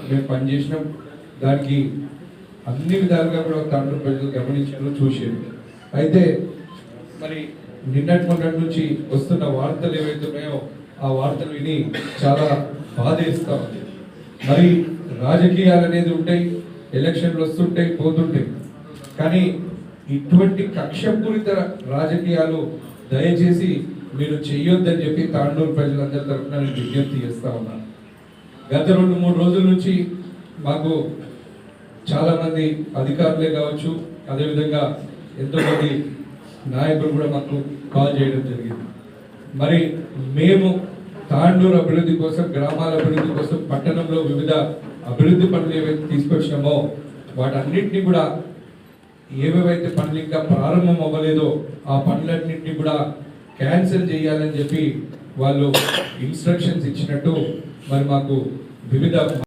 మేము పనిచేసినాం. దానికి అన్ని విధాలుగా కూడా తాండూరు ప్రజలు గమనించారు, చూసారు. అయితే మరి నిన్నటి మొన్నటి నుంచి వస్తున్న వార్తలు ఏవైతే ఉన్నాయో ఆ వార్తలు విని చాలా బాధేస్తా ఉంది. మరి రాజకీయాలు అనేది ఉంటాయి, ఎలక్షన్లు వస్తుంటాయి పోతుంటాయి, కానీ ఇటువంటి కక్షపూరిత రాజకీయాలు దయచేసి మీరు చెయ్యొద్దని చెప్పి తాండూరు ప్రజలందరి తరఫున నేను విజ్ఞప్తి చేస్తా ఉన్నాను. గత 2-3 రోజుల నుంచి మాకు చాలామంది అధికారులే కావచ్చు, అదేవిధంగా ఎంతోమంది నాయకులు కూడా మాకు కాల్ చేయడం జరిగింది. మరి మేము తాండూరు అభివృద్ధి కోసం, గ్రామాల అభివృద్ధి కోసం, పట్టణంలో వివిధ అభివృద్ధి పనులు ఏవైతే తీసుకొచ్చినామో వాటన్నింటినీ కూడా ఏవేవైతే పనులు ఇంకా ప్రారంభం అవ్వలేదో ఆ పనులన్నింటినీ కూడా క్యాన్సిల్ చేయాలని చెప్పి వాళ్ళు ఇన్స్ట్రక్షన్స్ ఇచ్చినట్టు మరి మాకు వివిధ